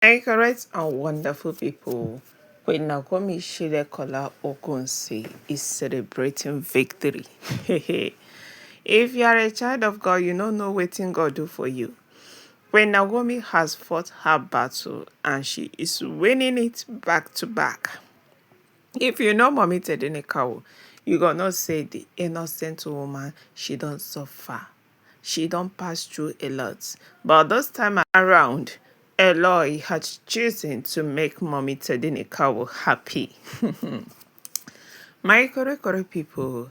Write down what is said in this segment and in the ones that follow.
Hey, correct and wonderful people. When Naomi Shilekola Ogunsi is celebrating victory. If you are a child of God, you don't know what God do for you. When Naomi has fought her battle and she is winning it back to back. If you know Mommy Tedenekawo, you gonna say the innocent woman, she don't suffer. She don't pass through a lot. But this time around, Eloi had chosen to make Mommy Tedenekawo happy. My Korekore people,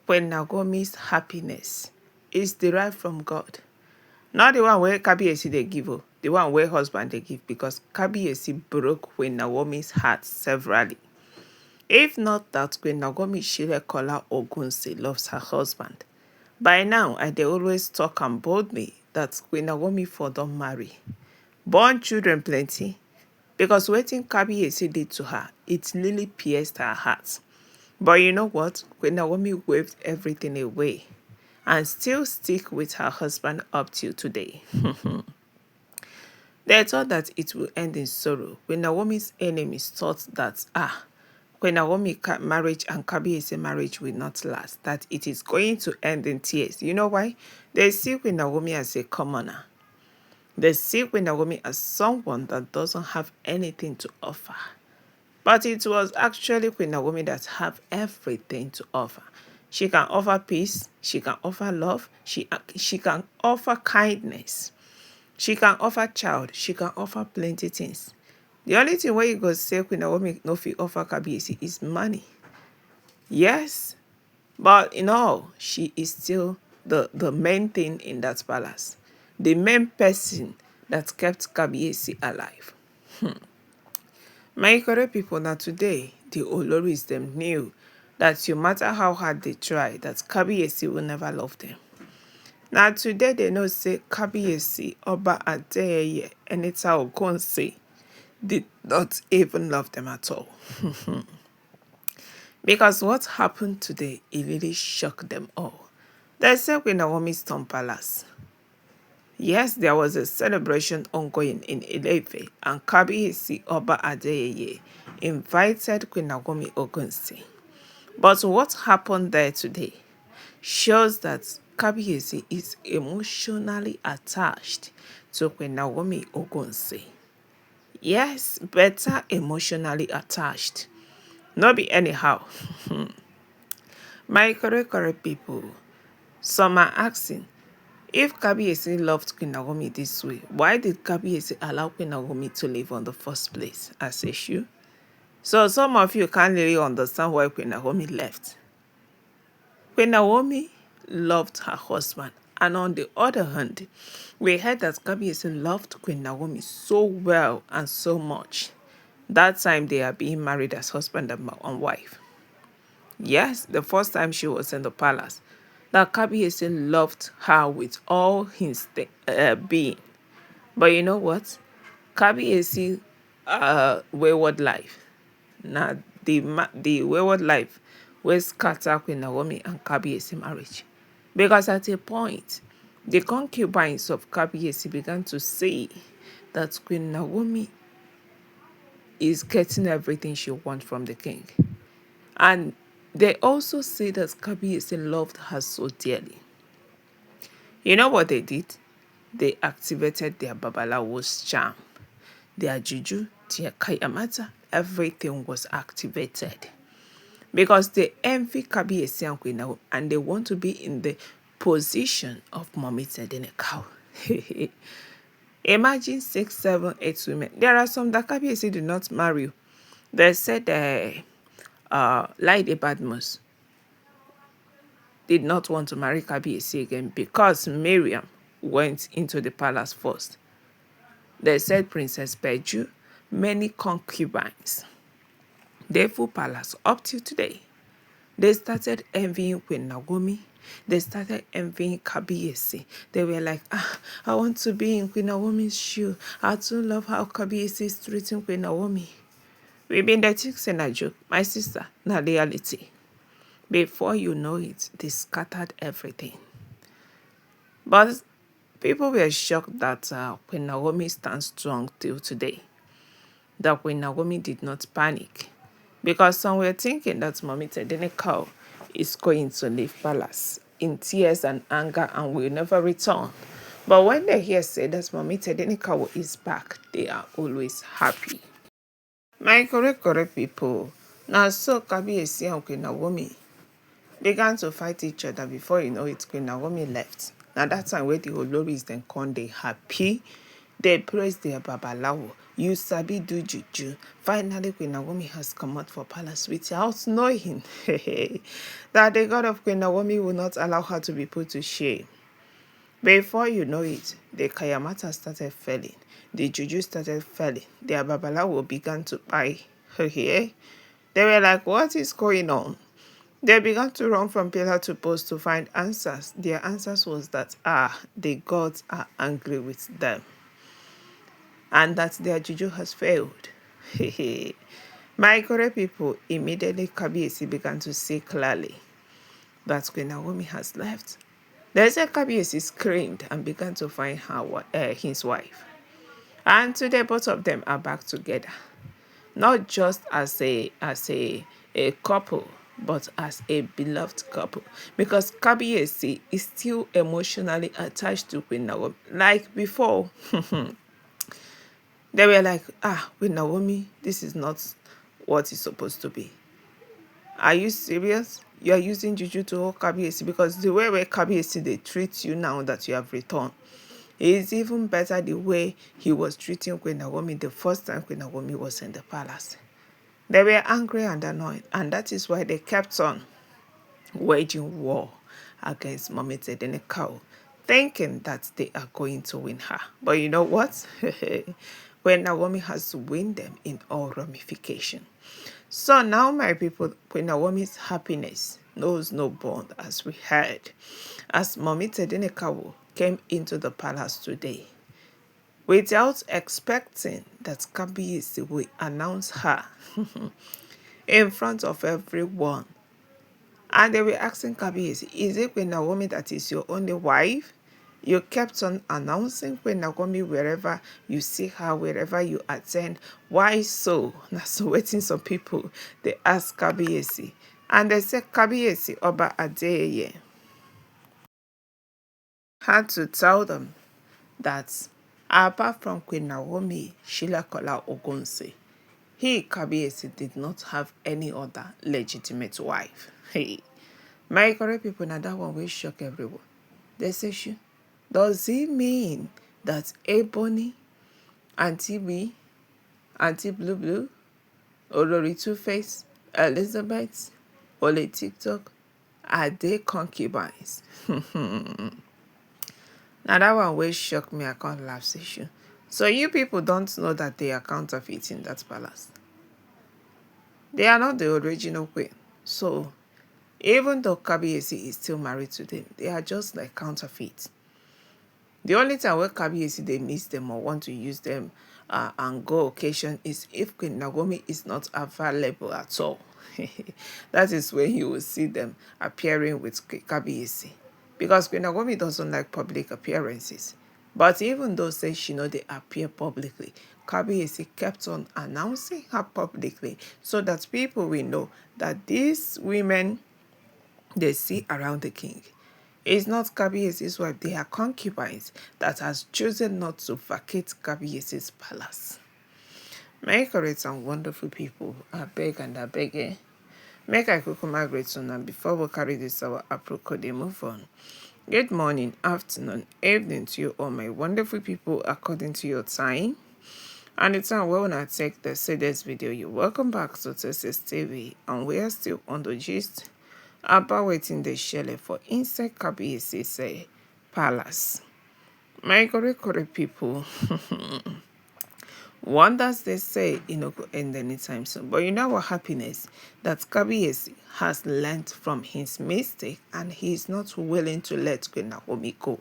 when Nagomi's happiness is derived from God. Not the one where Kabiesi they give, the one where husband they give, because Kabiesi broke Queen Naomi's heart severally. If not that Queen Naomi Shilekola Ogunsi loves her husband, by now I dey always talk and boldly that Queen Naomi for don't marry. Born children plenty, because wetin Kabiyesi did to her, it really pierced her heart. But you know what? Queen Naomi waved everything away and still stick with her husband up till today. They thought that it will end in sorrow. When Naomi's enemies thought that, when Naomi marriage and Kabiyesi marriage will not last, that it is going to end in tears. You know why? They see Queen Naomi as a commoner. They see Queen Naomi as someone that doesn't have anything to offer. But it was actually Queen Naomi that have everything to offer. She can offer peace. She can offer love. She can offer kindness. She can offer child. She can offer plenty things. The only thing where you go say Queen Naomi no fit offer Kabiyesi is money. Yes, but in all, she is still the main thing in that palace. The main person that kept Kabiyesi alive. My correct people, now today, the Oloris them knew that no matter how hard they try, that Kabiyesi will never love them. Now today they know say Kabiyesi, Oba Adeyeye, Enita Ogunsi did not even love them at all. Because what happened today, it really shocked them all. They said Queen Naomi's Stone Palace. Yes, there was a celebration ongoing in Ilefe, and Kabiyesi Oba Adeyeye invited Queen Naomi Ogunsi. But what happened there today shows that Kabiyesi is emotionally attached to Queen Naomi Ogunsi. Yes, better emotionally attached. Not be anyhow. My correct people, some are asking, if Kabiyesi loved Queen Naomi this way, why did Kabiyesi allow Queen Naomi to live on the first place as a shoe? So some of you can't really understand why Queen Naomi left. Queen Naomi loved her husband, and on the other hand, we heard that Kabiyesi loved Queen Naomi so well and so much. That time they are being married as husband and wife. Yes, the first time she was in the palace, that Kabiyesi loved her with all his being. But you know what? Kabiyesi wayward life. Now, the wayward life wey scatter Queen Naomi and Kabiyesi marriage. Because at a point, the concubines of Kabiyesi began to say that Queen Naomi is getting everything she wants from the king. And they also say that Kabiyesi loved her so dearly. You know what they did? They activated their Babalawo's charm. Their juju, their kayamata, everything was activated. Because they envy Kabiyesi and Queen Naomi, and they want to be in the position of Mommy Tedenekawo. Imagine 6, 7, 8 women. There are some that Kabiyesi did not marry. They said Laide Badmus did not want to marry Kabiyesi again because Mariam went into the palace first. They said Princess Peju, many concubines. They full palace up till today. They started envying Queen Naomi. They started envying Kabiyesi. They were like, I want to be in Queen Naomi's shoe. I too love how Kabiyesi is treating Queen Naomi. We been the chicks in a joke, my sister, not reality. Before you know it, they scattered everything. But people were shocked that Queen Naomi stands strong till today. that Queen Naomi did not panic, because some were thinking that Mommy Tedenekau is going to leave palace in tears and anger and will never return. But when they hear say that Mommy Tedenekau is back, they are always happy. My correct people, now so Kabiesi and Queen Naomi began to fight each other. Before you know it, Queen Naomi left. Now that time where the oloris then come, they happy. They praise their babalawo. You sabi do juju. Finally, Queen Naomi has come out for palace without knowing that the God of Queen Naomi will not allow her to be put to shame. Before you know it, the Kayamata started falling. The juju started falling. Their babalawo began to buy her hair. They were like, what is going on? They began to run from pillar to post to find answers. Their answers was that, the gods are angry with them and that their juju has failed. My correct people, immediately Kabiesi began to see clearly that Queen Naomi has left. Then Kabiesi screamed and began to find his wife. And today both of them are back together. Not just as a couple, but as a beloved couple. Because Kabiesi is still emotionally attached to Queen Naomi. Like before, they were like, Queen Naomi, this is not what it's supposed to be. Are you serious? You are using juju to hold Kabiesi, because the way where Kabiesi they treat you now that you have returned is even better the way he was treating Queen Naomi the first time Queen Naomi was in the palace. They were angry and annoyed, and that is why they kept on waging war against Mommy Tedenekau, thinking that they are going to win her. But you know what? When Naomi has to win them in all ramification. So now, my people, Queen Naomi's happiness knows no bond, as we heard, as Mommy Tedenekau came into the palace today, without expecting that Kabiesi will announce her in front of everyone. And they were asking Kabiesi, is it Queen Naomi that is your only wife? You kept on announcing Queen Naomi wherever you see her, wherever you attend. Why so? Now, so waiting some people, they ask Kabiesi. And they said Kabiesi Oba Adeye had to tell them that apart from Queen Naomi, Silekunola Ogunwusi, he, Kabiesi, did not have any other legitimate wife. Hey, my correct people, now that one will shock everyone. They say, does it mean that Ebony, Auntie B, Auntie Blue Blue, Olori Two-Face, Elizabeth, Ole TikTok, are they concubines? Now that one will shock me. I can't laugh, session. So you people don't know that they are counterfeit in that palace. They are not the original queen. So even though Kabiesi is still married to them, they are just like counterfeit. The only time where Kabiesi they miss them or want to use them and go occasion is if Queen Naomi is not available at all. That is when you will see them appearing with Kabiesi. Because Queen Naomi doesn't like public appearances. But even though say she know they appear publicly, Kabiesi kept on announcing her publicly so that people will know that these women they see around the king is not Kabiesi's wife. They are concubines that has chosen not to vacate Kabiesi's palace. My correct and wonderful people, I beg and I beg, make I cook my great son, and before we carry this our apropos, they move on. Good morning, afternoon, evening to you all my wonderful people according to your time. And it's time when I take the say this video. You welcome back to Texas TV, and we are still on the gist about waiting the shell for inside Kabiesi's palace. My correct people, wonders they say go end anytime soon. But you know what happiness that Kabiesi has learned from his mistake, and he is not willing to let Queen Naomi go.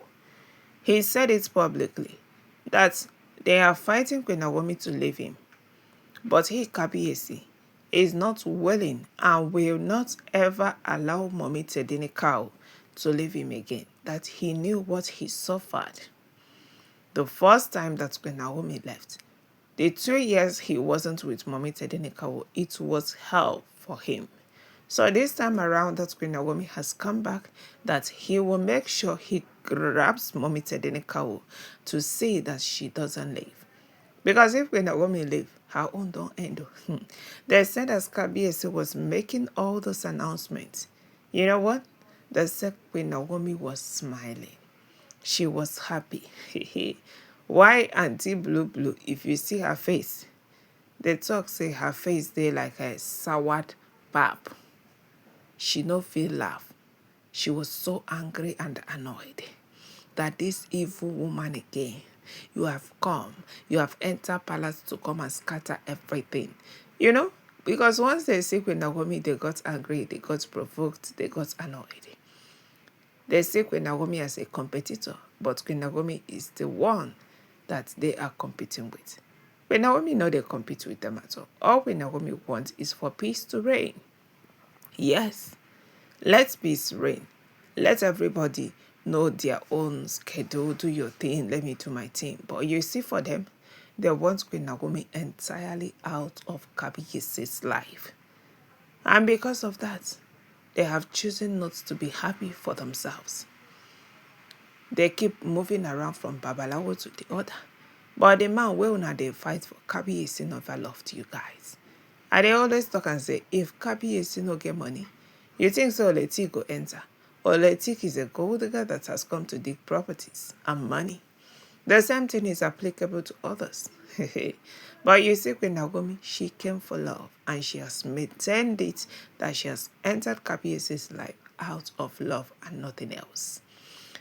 He said it publicly that they are fighting Queen Naomi to leave him. But he, Kabiesi, is not willing and will not ever allow Mommy Tedenekau to leave him again. That he knew what he suffered the first time that Queen Naomi left. The 2 years he wasn't with Mommy Tedenekawo, it was hell for him. So this time around that Queen Naomi has come back, that he will make sure he grabs Mommy Tedenekawo to see that she doesn't leave. Because if Queen Naomi leave, her own don't end. They said as Kabiesi was making all those announcements, you know what? They said Queen Naomi was smiling. She was happy. Why Auntie Blue Blue, if you see her face, they talk say her face dey like a soured pap. She no feel laugh. She was so angry and annoyed that this evil woman again, you have come, you have entered palace to come and scatter everything. You know, because once they see Queen Naomi, they got angry, they got provoked, they got annoyed. They see Queen Naomi as a competitor, but Queen Naomi is the one that they are competing with. Queen Naomi no they compete with them at all. All Queen Naomi wants is for peace to reign. Yes, let peace reign. Let everybody know their own schedule. Do your thing, let me do my thing. But you see for them, they want Queen Naomi entirely out of Kabiesi's life. And because of that, they have chosen not to be happy for themselves. They keep moving around from Babalawo to the other. But the man wey una dey fight for, Kabiesi never loved you guys. And they always talk and say, if Kabiesi no get money, you think so Oletik go enter? Oletik is a gold digger that has come to dig properties and money. The same thing is applicable to others. But you see, Queen Naomi, she came for love, and she has maintained it that she has entered Kabiesi's life out of love and nothing else.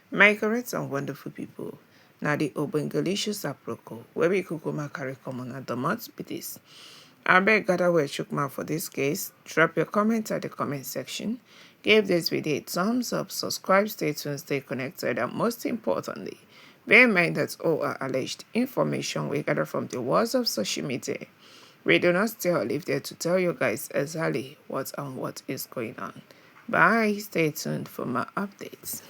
My correct and wonderful people, now the Obengalicious aproko, where we kukuma carry common at the month be this. I beg gather where chook mouth for this case. Drop your comment at the comment section. Give this video a thumbs up, subscribe, stay tuned, stay connected, and most importantly, bear in mind that all are alleged information we gather from the walls of social media. We do not stay or live there to tell you guys exactly what and what is going on. Bye. Stay tuned for more updates.